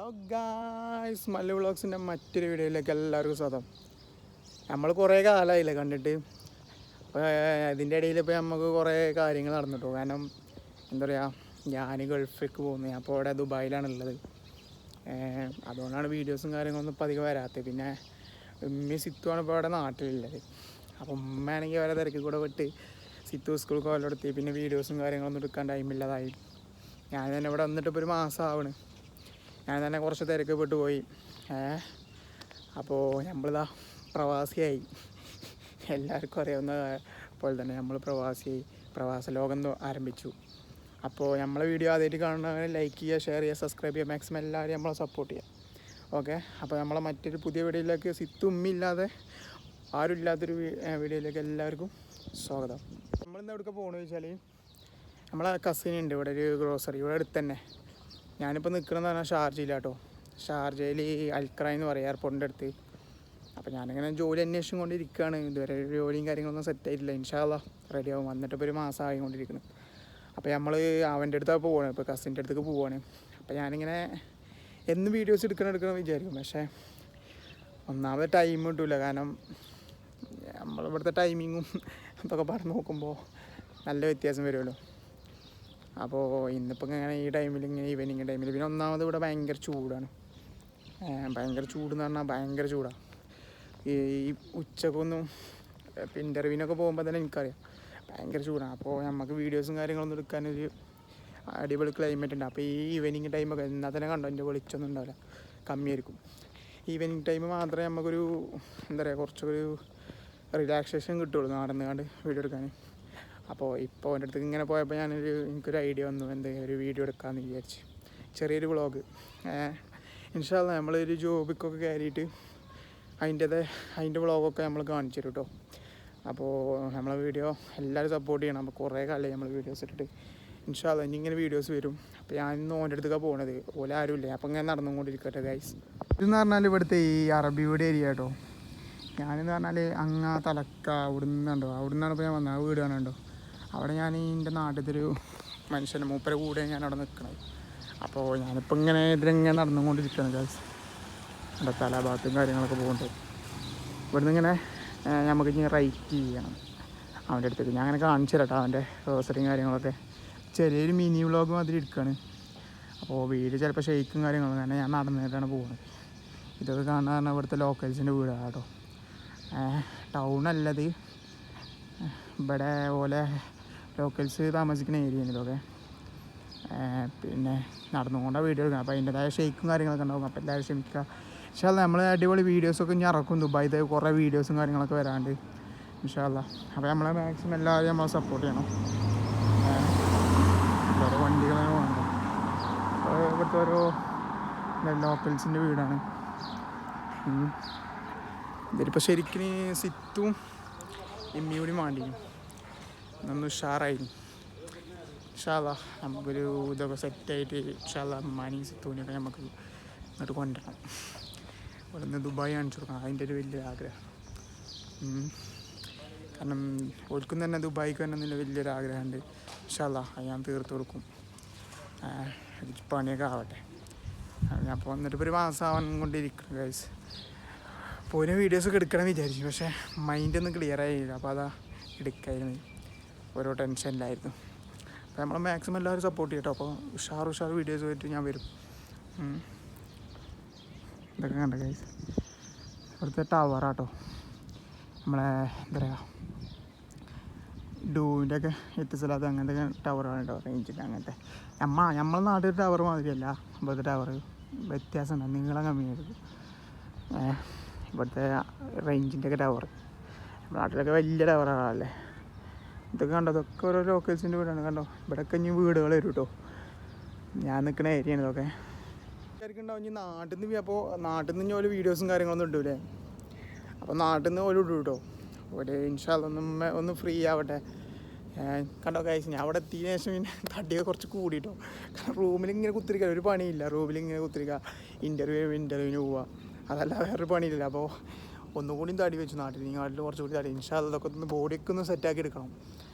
Guys Mallu വ്ളോഗ്സിൻ്റെ മറ്റൊരു വീഡിയോയിലേക്ക് എല്ലാവർക്കും സ്വാഗതം. നമ്മൾ കുറേ കാലമായില്ലേ കണ്ടിട്ട്. അപ്പോൾ അതിൻ്റെ ഇടയിൽ ഇപ്പോൾ നമുക്ക് കുറേ കാര്യങ്ങൾ നടന്നിട്ടു. കാരണം എന്താ പറയുക, ഞാൻ ഗൾഫിലേക്ക് പോകുന്നു. ഞാൻ ഇപ്പോൾ ഇവിടെ ദുബായിലാണുള്ളത്. അതുകൊണ്ടാണ് വീഡിയോസും കാര്യങ്ങളൊന്നും ഇപ്പോൾ അധികം വരാത്തത്. പിന്നെ ഉമ്മി സിത്തുവാണ് ഇപ്പോൾ ഇവിടെ നാട്ടിലുള്ളത്. അപ്പോൾ ഉമ്മയാണെങ്കിൽ വരെ തിരക്കി കൂടെ വിട്ട് സിത്തു സ്കൂൾ കോലെടുത്തി. പിന്നെ വീഡിയോസും കാര്യങ്ങളൊന്നും എടുക്കാൻ ടൈമില്ലാതായി. ഞാൻ തന്നെ ഇവിടെ വന്നിട്ട് ഇപ്പോൾ ഒരു മാസം ആവണ്. ഞാൻ തന്നെ കുറച്ച് തിരക്ക് പെട്ട് പോയി. അപ്പോൾ നമ്മളിതാ പ്രവാസിയായി. എല്ലാവർക്കും അറിയാവുന്ന പോലെ തന്നെ നമ്മൾ പ്രവാസിയായി. പ്രവാസ ലോകം ആരംഭിച്ചു. അപ്പോൾ നമ്മളെ വീഡിയോ ആദ്യമായിട്ട് കാണുന്നവരെ ലൈക്ക് ചെയ്യുക, ഷെയർ ചെയ്യുക, സബ്സ്ക്രൈബ് ചെയ്യുക. മാക്സിമം എല്ലാവരും നമ്മളെ സപ്പോർട്ട് ചെയ്യുക. ഓക്കെ, അപ്പോൾ നമ്മളെ മറ്റൊരു പുതിയ വീഡിയോയിലേക്ക് ഉമ്മില്ലാതെ ആരുമില്ലാത്തൊരു വീഡിയോയിലേക്ക് എല്ലാവർക്കും സ്വാഗതം. നമ്മളിന്ന് എവിടേക്ക് പോകണമെന്ന് വെച്ചാൽ, നമ്മളെ കസിനുണ്ട് ഇവിടെ ഒരു ഗ്രോസറി ഇവിടെ അടുത്ത് തന്നെ. ഞാനിപ്പോൾ നിൽക്കണമെന്ന് പറഞ്ഞാൽ ഷാർജയിലാട്ടോ. ഷാർജയിൽ അൽക്ര എന്ന് പറയും, എയർപോർട്ടിൻ്റെ അടുത്ത്. അപ്പോൾ ഞാനിങ്ങനെ ജോലി അന്വേഷിച്ചും കൊണ്ടിരിക്കുകയാണ്. ഇതുവരെ ജോലിയും കാര്യങ്ങളൊന്നും സെറ്റായിട്ടില്ല. ഇൻഷാ അല്ലാഹ് റെഡിയാവും. വന്നിട്ടിപ്പോൾ ഒരു മാസം ആയിക്കൊണ്ടിരിക്കുന്നു. അപ്പോൾ നമ്മൾ അവൻ്റെ അടുത്താണ് പോവുകയാണ്, ഇപ്പോൾ കസിൻ്റെ അടുത്തേക്ക് പോവുകയാണ്. അപ്പോൾ ഞാനിങ്ങനെ എന്ന് വീഡിയോസ് എടുക്കണം വിചാരിക്കും. പക്ഷേ ഒന്നാമത് ടൈം കിട്ടില്ല. കാരണം നമ്മളിവിടുത്തെ ടൈമിങ്ങും ഇതൊക്കെ പറഞ്ഞ് നോക്കുമ്പോൾ നല്ല വ്യത്യാസം വരുമല്ലോ. അപ്പോൾ ഇന്നിപ്പോൾ ഇങ്ങനെ ഈ ടൈമിൽ ഇങ്ങനെ ഈവനിങ് ടൈമിൽ, പിന്നെ ഒന്നാമത് ഇവിടെ ഭയങ്കര ചൂടാണ്. ഭയങ്കര ചൂടെന്ന് പറഞ്ഞാൽ ഭയങ്കര ചൂടാണ്. ഈ ഉച്ചക്കൊന്നും ഇൻ്റർവ്യൂവിനൊക്കെ പോകുമ്പോൾ തന്നെ എനിക്കറിയാം ഭയങ്കര ചൂടാണ്. അപ്പോൾ നമുക്ക് വീഡിയോസും കാര്യങ്ങളൊന്നും എടുക്കാനൊരു അടിപൊളി ക്ലൈമറ്റ് ഉണ്ട്. അപ്പോൾ ഈ ഈവനിങ് ടൈമൊക്കെ എന്നാൽ തന്നെ കണ്ടോ, എൻ്റെ വെളിച്ചൊന്നും ഉണ്ടാവില്ല, കമ്മിയായിരിക്കും. ഈവനിങ് ടൈം മാത്രമേ നമുക്കൊരു എന്താ പറയുക, കുറച്ചൊരു റിലാക്സേഷൻ കിട്ടുള്ളൂ നടന്നുകൊണ്ട് വീഡിയോ എടുക്കാൻ. അപ്പോൾ ഇപ്പോൾ എൻ്റെ അടുത്തേക്ക് ഇങ്ങനെ പോയപ്പോൾ എനിക്കൊരു ഐഡിയ വന്നു, എന്തെങ്കിലും ഒരു വീഡിയോ എടുക്കാമെന്ന് വിചാരിച്ച്. ചെറിയൊരു വ്ളോഗ്. ഇൻഷാ അല്ലാഹ് നമ്മളൊരു ജോബിക്കൊക്കെ കയറിയിട്ട് അതിൻ്റെ വ്ളോഗൊക്കെ നമ്മൾ കാണിച്ചു തരും കേട്ടോ. അപ്പോൾ നമ്മളെ വീഡിയോ എല്ലാവരും സപ്പോർട്ട് ചെയ്യണം. അപ്പോൾ കുറേ കാലമായി നമ്മൾ വീഡിയോസ് ഇട്ടിട്ട്. ഇൻഷാ അല്ലാഹ് ഇനി ഇങ്ങനെ വീഡിയോസ് വരും. അപ്പോൾ ഞാനിന്ന് ഓൻ്റെ അടുത്തേക്കാണ് പോകുന്നത്. ഓല ആരുമില്ല. അപ്പോൾ ഇങ്ങനെ നടന്നുകൊണ്ടിരിക്കട്ടെ ഗൈസ്. ഇതെന്ന് പറഞ്ഞാൽ ഇവിടുത്തെ ഈ അറബിയുടെ ഏരിയ കേട്ടോ. ഞാനെന്ന് പറഞ്ഞാൽ അങ്ങ് തലക്ക അവിടുന്നുണ്ടോ, അവിടുന്നാണ് ഇപ്പോൾ ഞാൻ വന്നത്. ആ വീട് കാണുന്നുണ്ടോ, അവിടെ ഞാൻ എൻ്റെ നാട്ടിലൊരു മനുഷ്യൻ്റെ മൂപ്പരെ കൂടെ ഞാൻ അവിടെ നിൽക്കണത്. അപ്പോൾ ഞാനിപ്പോൾ ഇങ്ങനെ ഇതിലിങ്ങനെ നടന്നുകൊണ്ടിരിക്കുകയാണ് ഗൈസ്. എൻ്റെ തലഭാഗത്തും കാര്യങ്ങളൊക്കെ പോകുന്നുണ്ട്. ഇവിടുന്ന് ഇങ്ങനെ നമുക്ക് ഇങ്ങനെ റൈറ്റ് ചെയ്യണം അവൻ്റെ അടുത്തേക്ക്. ഞാൻ അങ്ങനെ കാണിച്ചു തരാം കേട്ടോ അവൻ്റെ റോസറിയും കാര്യങ്ങളൊക്കെ. ചെറിയൊരു മിനി വ്ളോഗ് മാതിരി എടുക്കുകയാണ്. അപ്പോൾ വീട് ചിലപ്പോൾ ഷെയ്ക്കും കാര്യങ്ങളും, കാരണം ഞാൻ നടന്നിട്ടാണ് പോകുന്നത്. ഇതൊക്കെ കാണാൻ പറഞ്ഞാൽ ഇവിടുത്തെ ലോക്കൽസിൻ്റെ വീടാണ് കേട്ടോ. ടൗണല്ലത്, ഇവിടെ പോലെ ലോക്കൽസ് താമസിക്കുന്ന ഏരിയയാണ് ഇതൊക്കെ. പിന്നെ നടന്നുകൊണ്ടാണ് വീഡിയോ എടുക്കണം. അപ്പോൾ അതിൻ്റെതായ ഷെയ്ക്കും കാര്യങ്ങളൊക്കെ ഉണ്ടാകും. അപ്പോൾ എല്ലാവരും ക്ഷമിക്കുക. ഇൻഷാ അല്ലാഹ് നമ്മൾ അടിപൊളി വീഡിയോസൊക്കെ ഇനി ഇറക്കും. ദുബായിത്തെ കുറേ വീഡിയോസും കാര്യങ്ങളൊക്കെ വരാണ്ട് ഇൻഷാ അല്ലാഹ്. അപ്പോൾ നമ്മളെ മാക്സിമം എല്ലാവരും നമ്മളെ സപ്പോർട്ട് ചെയ്യണം. ഓരോ വണ്ടികളാണ് പോകുന്നത്. ഇവിടുത്തെ ഓരോ ലോക്കൽസിൻ്റെ വീടാണ്. ഇതിലിപ്പോൾ ശരിക്കും സിത്തും ഇമ്മിയൂടി മാണ്ടിയും ഒന്ന് ഉഷാറായിരുന്നു. ഇൻഷാ അല്ലാഹ് നമുക്കൊരു ഇതൊക്കെ സെറ്റായിട്ട് ഇൻഷാ അല്ലാഹ് അമ്മാനെയും സിത്തുവിനെയൊക്കെ നമുക്ക് ഇങ്ങോട്ട് കൊണ്ടുവരണം. ഇവിടെ നിന്ന് ദുബായ് കാണിച്ചു കൊടുക്കണം, അതിൻ്റെ ഒരു വലിയ ആഗ്രഹം. കാരണം ഓൽക്കും തന്നെ ദുബായിക്ക് വരണമെന്നില്ല വലിയൊരു ആഗ്രഹമുണ്ട്. ഇൻഷാ അല്ലാഹ് അത് ഞാൻ തീർത്ത് കൊടുക്കും. പണിയൊക്കെ ആവട്ടെ. ഞാൻ അപ്പോൾ വന്നിട്ട് ഒരു മാസം ആവാൻ കൊണ്ടിരിക്കണം ഗൈസ്. പോയിന് വീഡിയോസൊക്കെ എടുക്കണം വിചാരിച്ചു, പക്ഷേ മൈൻഡൊന്നും ക്ലിയർ ആയില്ല. അപ്പോൾ അതാ എടുക്കായിരുന്നു, ഓരോ ടെൻഷനിലായിരുന്നു. അപ്പോൾ നമ്മൾ മാക്സിമം എല്ലാവരും സപ്പോർട്ട് ചെയ്യട്ടോ. അപ്പോൾ ഉഷാർ വീഡിയോസ് ആയിട്ട് ഞാൻ വരും. ഇതൊക്കെ കണ്ട ഗൈസ്, ഇവിടുത്തെ ടവറാട്ടോ. നമ്മളെ എന്താ പറയുക, ഡൂവിൻ്റെ ഒക്കെ എത്തിസലാത്ത അങ്ങനത്തെ ടവറാണ് കേട്ടോ, റേഞ്ചിൻ്റെ അങ്ങനത്തെ. നമ്മളെ നാട്ടിൽ ടവർ മാതിരിയല്ല ഇവിടുത്തെ ടവർ, വ്യത്യാസമുണ്ട്, നീളം കമ്മിയായിരുന്നു. ഇവിടുത്തെ റേഞ്ചിൻ്റെ ഒക്കെ ടവർ നമ്മുടെ നാട്ടിലൊക്കെ വലിയ ടവറാണല്ലേ. ഇതൊക്കെ കണ്ടോ, ഇതൊക്കെ ഓരോ ലോക്കൽസിൻ്റെ വീടാണ് കണ്ടോ. ഇവിടെയൊക്കെ ഇനി വീടുകൾ വരും കേട്ടോ. ഞാൻ നിൽക്കുന്ന ഏരിയയാണ് ഇതൊക്കെ. വിചാരിക്കുന്നുണ്ടാവും ഇനി നാട്ടിൽ നിന്ന്, അപ്പോൾ നാട്ടിൽ നിന്ന് ഓരോ വീഡിയോസും കാര്യങ്ങളൊന്നും ഇടൂലേ. അപ്പോൾ നാട്ടിൽ നിന്ന് ഓരോ ഇടും കേട്ടോ. ഒരു ഇൻഷാ അല്ലാഹ് ഒന്ന് ഫ്രീ ആവട്ടെ. കണ്ടോ ഗൈസ്, ഞാൻ അവിടെ എത്തിയതിനു ശേഷം പിന്നെ തടിയൊക്കെ കുറച്ച് കൂടിയിട്ടോ. കാരണം റൂമിലിങ്ങനെ കുത്തിരിക്കുക, ഒരു പണിയില്ല. റൂമിലിങ്ങനെ കുത്തിരിക്കുക, ഇൻ്റർവ്യൂവിന് പോവുക, അതല്ല വേറൊരു പണിയില്ല. അപ്പോൾ ഒന്നുകൂടി തടി വെച്ചു നാട്ടിൽ. നാട്ടിൽ കുറച്ചുകൂടി തടി. ഇൻഷാ അല്ലാഹ് ഇതൊക്കെ ഒന്ന് ബോഡിയൊക്കെ ഒന്ന് സെറ്റാക്കി എടുക്കണം.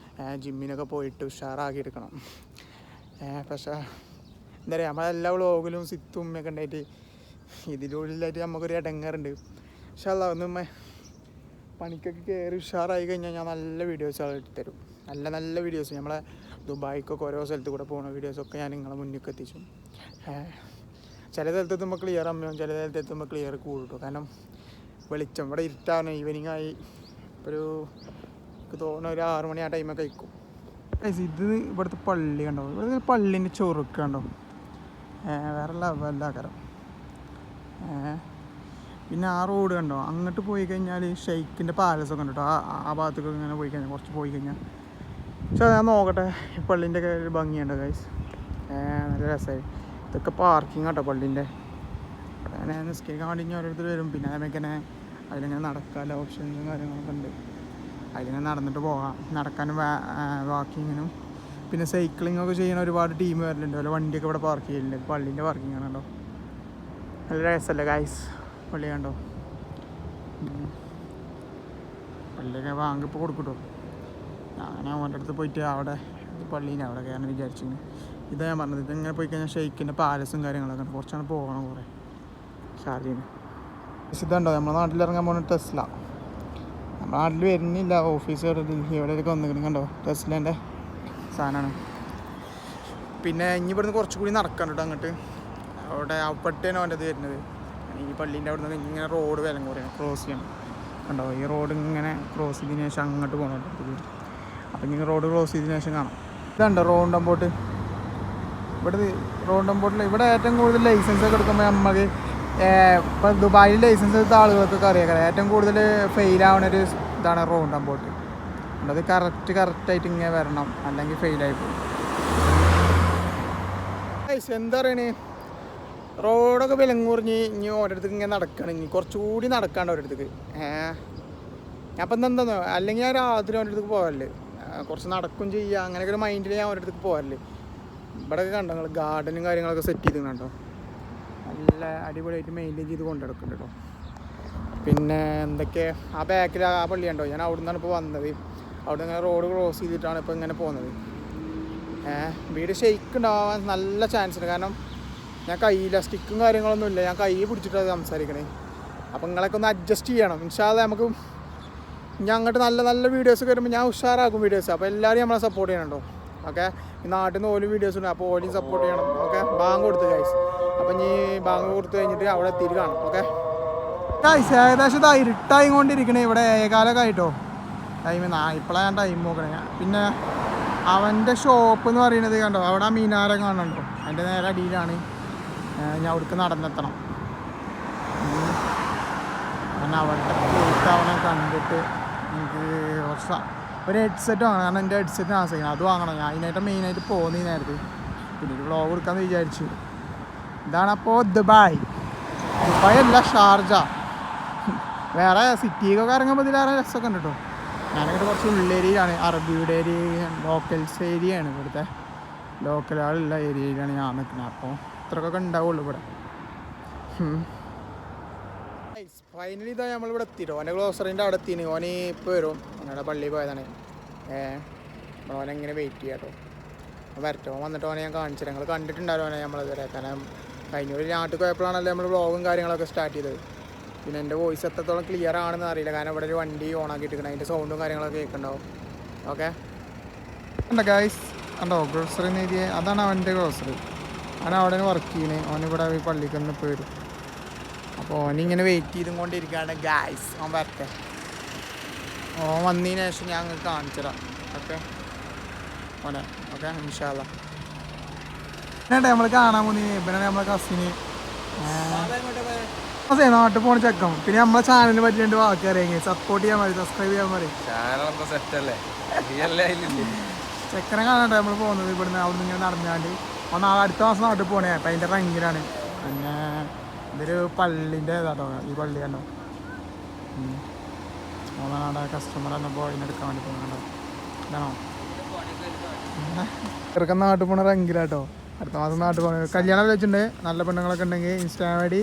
ജിമ്മിനൊക്കെ പോയിട്ട് ഉഷാറാക്കി എടുക്കണം. പക്ഷേ എന്താ പറയുക നമ്മളെല്ലാ വ്ളോഗിലും സിത്തും ഉമ്മയൊക്കെ ഉണ്ടായിട്ട് ഇതിനുള്ളിലായിട്ട് നമുക്കൊരു ഇടങ്ങാറുണ്ട്. പക്ഷെ അല്ല ഒന്ന് പണിക്കൊക്കെ കയറി ഉഷാറായി കഴിഞ്ഞാൽ ഞാൻ നല്ല വീഡിയോസ് എടുത്തരും. നല്ല നല്ല വീഡിയോസ് നമ്മളെ ദുബായിക്കൊക്കെ ഓരോ സ്ഥലത്ത് കൂടെ പോകുന്ന വീഡിയോസൊക്കെ ഞാൻ നിങ്ങളെ മുന്നിലേക്ക് എത്തിച്ചു. ചില സ്ഥലത്ത് എത്തുമ്പോൾ ക്ലിയർ അമ്മയും ചില സ്ഥലത്ത് എത്തുമ്പോൾ ക്ലിയർ കൂടും. കാരണം വെളിച്ചം ഇവിടെ ഇരുട്ടാണ്, ഈവനിങ് ആയി. ഒരു എനിക്ക് തോന്നുന്ന ഒരു 6 മണി ആ ടൈമൊക്കെ കഴിക്കും. ഇത് ഇവിടുത്തെ പള്ളി കണ്ടോ, ഇവിടുത്തെ പള്ളീൻ്റെ ചൊറുക്ക് കണ്ടോ, വേറെ ലെവലാക്കാരം. പിന്നെ ആ റോഡ് കണ്ടോ, അങ്ങോട്ട് പോയി കഴിഞ്ഞാൽ ഷെയ്ഖിൻ്റെ പാലസൊക്കെ ഉണ്ട് കേട്ടോ. ആ ഭാഗത്തേക്ക് ഇങ്ങനെ പോയി കഴിഞ്ഞാൽ കുറച്ച് പോയി കഴിഞ്ഞാൽ. പക്ഷേ ഞാൻ നോക്കട്ടെ ഈ പള്ളീൻ്റെ ഒക്കെ ഒരു ഭംഗിയുണ്ടോ ഗൈസ്, നല്ല രസമായി. ഇതൊക്കെ പാർക്കിംഗ് കേട്ടോ പള്ളീൻ്റെ. അങ്ങനെ നിസ്കരിക്കാൻ വേണ്ടി ഇനി ഓരോരുത്തർ വരും. പിന്നെ അതേമാതിരി തന്നെ അതിലിങ്ങനെ നടക്കാനുള്ള ഓപ്ഷൻസും കാര്യങ്ങളൊക്കെ ഉണ്ട്. അതിലിങ്ങനെ നടന്നിട്ട് പോകാം, നടക്കാനും വാക്കിങ്ങിനും. പിന്നെ സൈക്ലിങ്ങൊക്കെ ചെയ്യുന്ന ഒരുപാട് ടീം വരലുണ്ട്. അതുപോലെ വണ്ടിയൊക്കെ ഇവിടെ പാർക്ക് ചെയ്യലുണ്ട്. പള്ളീൻ്റെ പാർക്കിംഗ് ആണല്ലോ, നല്ല രസമല്ലേ ഗൈസ് പള്ളി കണ്ടോ. പള്ളിയൊക്കെ വാങ്ങിപ്പോൾ കൊടുക്കട്ടോ. ഞാൻ അവൻ്റെ അടുത്ത് പോയിട്ട് അവിടെ പള്ളീൻ്റെ അവിടെ കയറാൻ വിചാരിച്ചിരുന്നു. ഇതാ ഞാൻ പറഞ്ഞത്, ഇതിങ്ങനെ പോയി കഴിഞ്ഞാൽ ഷെയ്ഖിൻ്റെ പാലസും കാര്യങ്ങളൊക്കെ ഉണ്ട്. കുറച്ചാണ് പോകണം കുറേ ഷാർജീന്. ഇതുണ്ടോ നമ്മുടെ നാട്ടിലിറങ്ങാൻ പോകുന്ന ടെസ്ല. നമ്മുടെ നാട്ടിൽ വരുന്നില്ല, ഓഫീസ് ഇവിടെയൊക്കെ വന്നിരിക്കണം കണ്ടോ, ടെസ്ലേൻ്റെ സാധനമാണ്. പിന്നെ ഇനി ഇവിടുന്ന് കുറച്ചുകൂടി നടക്കാൻ കേട്ടോ അങ്ങോട്ട്. അവിടെ അവിടെയാണ് അവൻ്റെ ഇത് വരുന്നത്. ഈ പള്ളീൻ്റെ അവിടെ നിന്ന് ഇങ്ങനെ റോഡ് വിലം കുറയാണ്, ക്രോസ് ചെയ്യണം കണ്ടോ. ഈ റോഡ് ഇങ്ങനെ ക്രോസ് ചെയ്തതിന് ശേഷം അങ്ങോട്ട് പോകണം. അപ്പം ഇങ്ങനെ റോഡ് ക്രോസ് ചെയ്തതിന് ശേഷം കാണാം. ഇതുണ്ടോ റോണ്ടമ്പോട്ട്. ഇവിടെ റോണ്ടമ്പോട്ടിൽ ഇവിടെ ഏറ്റവും കൂടുതൽ ലൈസൻസ് ഒക്കെ എടുക്കുമ്പോൾ നമുക്ക് ഇപ്പം ദുബായിൽ ലൈസൻസ് എടുത്ത ആളുകൾക്കൊക്കെ അറിയാം ഏറ്റവും കൂടുതൽ ഫെയിലാവുന്ന ഒരു ഇതാണ് റോണ്ടമ്പോട്ട്. അത് കറക്റ്റായിട്ട് ഇങ്ങനെ വരണം, അല്ലെങ്കിൽ ഫെയിലായി പോകും. എന്താ പറയണേ, റോഡൊക്കെ വിലങ്ങുറിഞ്ഞ് ഇനി ഓരോരുത്തർക്ക് ഇങ്ങനെ നടക്കണം. ഇനി കുറച്ചുകൂടി നടക്കാണ്ട് ഓരോരുത്തർക്ക്. ഞാൻ അപ്പം എന്താന്നോ, അല്ലെങ്കിൽ ഞാൻ രാത്രി ഓരോരുത്തർക്ക് പോകാറില്ല, കുറച്ച് നടക്കും ചെയ്യുക, അങ്ങനെയൊക്കെ ഒരു മൈൻഡിൽ ഞാൻ ഓരോരുത്തർക്ക് പോകാറില്ല. ഇവിടെയൊക്കെ കണ്ടോ നിങ്ങൾ ഗാർഡനും കാര്യങ്ങളൊക്കെ സെറ്റ് ചെയ്ത് കണ്ടോ, നല്ല അടിപൊളിയായിട്ട് മെയിൻറ്റെയിൻ ചെയ്ത് കൊണ്ടെടുക്കുന്നുണ്ട് കേട്ടോ. പിന്നെ എന്തൊക്കെ ആ ബാക്കിൽ ആ പള്ളി കണ്ടോ, ഞാൻ അവിടെ നിന്നാണ് ഇപ്പോൾ വന്നത്. അവിടെ ഇങ്ങനെ റോഡ് ക്രോസ് ചെയ്തിട്ടാണ് ഇപ്പോൾ ഇങ്ങനെ പോകുന്നത്. വീട് ഷെയ്ക്ക് ഉണ്ടാവാൻ നല്ല ചാൻസ് ഉണ്ട്. കാരണം ഞാൻ കയ്യില്ല, സ്റ്റിക്കും കാര്യങ്ങളൊന്നും ഇല്ല, ഞാൻ കൈ പിടിച്ചിട്ടാണ് സംസാരിക്കണേ. അപ്പോൾ നിങ്ങളൊക്കെ ഒന്ന് അഡ്ജസ്റ്റ് ചെയ്യണം. ഇൻഷാ അല്ലാ നമുക്ക് ഞാൻ അങ്ങോട്ട് നല്ല നല്ല വീഡിയോസ് വരുമ്പോൾ ഞാൻ ഉഷാറാക്കും വീഡിയോസ്. അപ്പോൾ എല്ലാവരും നമ്മളെ സപ്പോർട്ട് ചെയ്യണം കേട്ടോ. ഓക്കെ, ഈ നാട്ടിൽ നിന്ന് ഓലും വീഡിയോസ് ഉണ്ട്, അപ്പോൾ ഓലും സപ്പോർട്ട് ചെയ്യണം. ഓക്കെ, ബാങ്ക് കൊടുത്ത് ഗൈസ്. അപ്പം ഇനി ബാങ്ക് കൊടുത്ത് കഴിഞ്ഞിട്ട് അവിടെ എത്തിയിട്ട് കാണാം. ഓക്കെ ഗൈസ്, ഏകദേശം ഇതാ ഇരുട്ടായി കൊണ്ടിരിക്കണേ. ഇവിടെ ഏകാലൊക്കെ ആയിട്ടോ ടൈം. ഇപ്പോഴാണ് ഞാൻ ടൈം നോക്കണേ. പിന്നെ അവൻ്റെ ഷോപ്പ് എന്ന് പറയുന്നത് കണ്ടോ, അവിടെ ആ മീനാരം കാണുന്നുണ്ടോ, അതിൻ്റെ നേരെ അടിയിലാണ്. ഞാൻ അവിടേക്ക് നടന്നെത്തണം. കാരണം അവിടെ പോയിട്ട് അവനെ കണ്ടിട്ട് എനിക്ക് കുറച്ച് ഒരു ഹെഡ്സെറ്റ് വാങ്ങണം. കാരണം എൻ്റെ ഹെഡ്സെറ്റ് ആവശ്യം അത് വാങ്ങണം. ഞാൻ അതിനായിട്ട് മെയിനായിട്ട് പോകുന്ന ഈ നേരത്ത്. പിന്നെ ഒരു വ്ളോഗ് കൊടുക്കാമെന്ന് വിചാരിച്ചു. ഇതാണപ്പോൾ ദുബായ് അല്ല ഷാർജ. വേറെ സിറ്റിക്കൊക്കെ ഇറങ്ങുമ്പോൾ ഇതിലേറെ രസമൊക്കെ ഉണ്ട് കേട്ടോ. ഞാനിവിടെ കുറച്ച് ഉള്ളേരിയയിലാണ്, അറബിയുടെ ഏരിയ, ലോക്കൽസ് ഏരിയയാണ്. ഇവിടുത്തെ ലോക്കൽ ആളുള്ള ഏരിയയിലാണ് ഞാൻ നിൽക്കുന്നത്. അപ്പോൾ ഇത്രയൊക്കെ ഉണ്ടാവുള്ളൂ ഇവിടെ. ഫൈനലി ഇതാ നമ്മളിവിടെ എത്തിയിട്ടോ. ഓൻ്റെ ഗ്ലോസറിൻ്റെ അവിടെ എത്തിന്. ഓന് ഇപ്പോൾ വരും, ഓനോടെ പള്ളിയിൽ പോയതാണ്. ഓനെങ്ങനെ വെയിറ്റ് ചെയ്യാം കേട്ടോ. വരട്ടോ, വന്നിട്ട് ഓനെ ഞാൻ കാണിച്ചു. ഞങ്ങൾ കണ്ടിട്ടുണ്ടായിരുന്നു ഓനെ നമ്മളിതുവരെ. കാരണം കഴിഞ്ഞ ഒരു നാട്ടിൽ പോയപ്പോഴാണല്ലോ നമ്മൾ വ്ളോഗും കാര്യങ്ങളൊക്കെ സ്റ്റാർട്ട് ചെയ്തത്. പിന്നെ എൻ്റെ വോയിസ് എത്രത്തോളം ക്ലിയർ ആണെന്ന് അറിയില്ല. കാരണം ഇവിടെ ഒരു വണ്ടി ഓണാക്കിയിട്ടിരിക്കണം, അതിൻ്റെ സൗണ്ടും കാര്യങ്ങളൊക്കെ കേൾക്കുന്നുണ്ടാവും. ഓക്കെ കണ്ടോ ഗൈസ്, കണ്ടോ ഗ്രോസറി ഏരിയ, അതാണ് അവൻ്റെ ഗ്രോസറി. അവൻ അവിടെ വർക്ക് ചെയ്യുന്നത്. ഓനിവിടെ ഈ പള്ളിക്ക് ഒന്ന് ഇപ്പോൾ വരും. അപ്പോൾ ഓനിങ്ങനെ വെയിറ്റ് ചെയ്തും കൊണ്ടിരിക്കുകയാണ് ഗൈസ്. ഓൻ വരട്ടെ, ഓൻ വന്നതിന് ശേഷം ഞാൻ അങ്ങ് കാണിച്ചു തരാം. ഓക്കെ ഓനെ. ഓക്കെ ഇൻഷാ അല്ലാ. എന്നിട്ട് നമ്മൾ കാണാൻ പോകുന്ന പിന്നെ നമ്മളെ കസിന് അതെ നാട്ടിൽ പോണ ചെക്കം. പിന്നെ നമ്മളെ ചാനലിന് പറ്റിയിട്ട് വാക്ക് അറിയാമെങ്കിൽ സപ്പോർട്ട് ചെയ്യാൻ മതി, സബ്സ്ക്രൈബ് ചെയ്യാൻ മതി. ചെക്കനെ കാണട്ടെ നമ്മൾ പോകുന്നത് ഇവിടുന്ന്. അവിടെ നിന്ന് ഇങ്ങനെ നടന്നാണ്ട് അടുത്ത മാസം നാട്ടിൽ പോണേ. അപ്പം അതിൻ്റെ റെങ്കിലാണ്. പിന്നെ ഇതൊരു പള്ളിൻ്റെ ഇതാട്ടോ, ഈ പള്ളി കണ്ടോ. മൂന്നാടെ കസ്റ്റമർ വന്നപ്പോൾ ഇതിനെടുക്കാൻ വേണ്ടി പോകുന്നുണ്ടോ. ഇതാണോ ചെറുക്കൻ നാട്ടിൽ പോണ റെങ്കിലാട്ടോ. അടുത്ത മാസം നാട്ടിൽ പോകണ കല്യാണം വെച്ചിട്ടുണ്ട്. നല്ല പെണ്ണുങ്ങളൊക്കെ ഉണ്ടെങ്കിൽ ഇൻസ്റ്റാഗ്രാം ഐ ഡി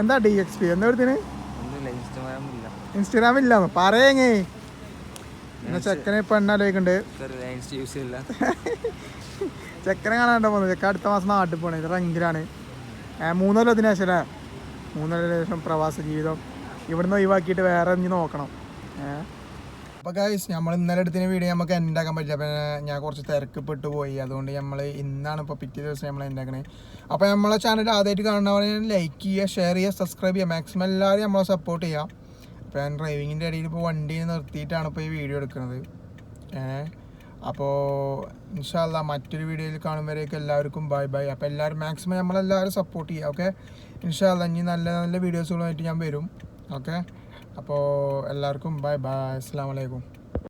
എന്താ DXP എന്താ എടുത്തിന് ഇൻസ്റ്റാഗ്രാം ഇല്ലാന്ന് പറയങ്ങേ. പിന്നെ ചെക്കനെ പെണ്ണാലോക്കുന്നുണ്ട്. ചെക്കനെ കാണാണ്ടോ പോകുന്നത്. ചെക്ക അടുത്ത മാസം നാട്ടിൽ പോകണേ. ഇത് റെങ്കിലാണ്. 3 കൊല്ലത്തിന് ശേഷം അല്ലേ? 3 കൊല്ലത്തിന് ശേഷം പ്രവാസ ജീവിതം ഇവിടുന്ന് ഒഴിവാക്കിയിട്ട് വേറെ ഇനി നോക്കണം. അപ്പോൾ ഗൈസ്, നമ്മൾ ഇന്നലെ എടുത്തിന് വീഡിയോ നമുക്ക് എൻഡാക്കാൻ പറ്റില്ല. അപ്പോൾ ഞാൻ കുറച്ച് തിരക്കപ്പെട്ടു പോയി. അതുകൊണ്ട് നമ്മൾ ഇന്നാണ് ഇപ്പോൾ പിറ്റേ ദിവസം നമ്മൾ എൻഡാക്കണേ. അപ്പോൾ നമ്മളെ ചാനൽ ആദ്യമായിട്ട് കാണുന്നവരെ ലൈക്ക് ചെയ്യുക, ഷെയർ ചെയ്യുക, സബ്സ്ക്രൈബ് ചെയ്യുക. മാക്സിമം എല്ലാവരും നമ്മളെ സപ്പോർട്ട് ചെയ്യുക. അപ്പോൾ ഞാൻ ഡ്രൈവിങ്ങിൻ്റെ ഇടയിൽ ഇപ്പോൾ വണ്ടി നിർത്തിയിട്ടാണ് ഇപ്പോൾ ഈ വീഡിയോ എടുക്കുന്നത്. അപ്പോൾ ഇൻഷാ അല്ലാ മറ്റൊരു വീഡിയോയിൽ കാണുമ്പോഴേക്കും എല്ലാവർക്കും ബൈ ബൈ. അപ്പോൾ എല്ലാവരും മാക്സിമം നമ്മളെല്ലാവരും സപ്പോർട്ട് ചെയ്യുക. ഓക്കെ, ഇൻഷാ അല്ലാ ഇനി നല്ല നല്ല വീഡിയോസുകളുമായിട്ട് ഞാൻ വരും. ഓക്കെ, അപ്പോൾ എല്ലാവർക്കും ബൈ ബൈ. അസ്സലാമു അലൈക്കും.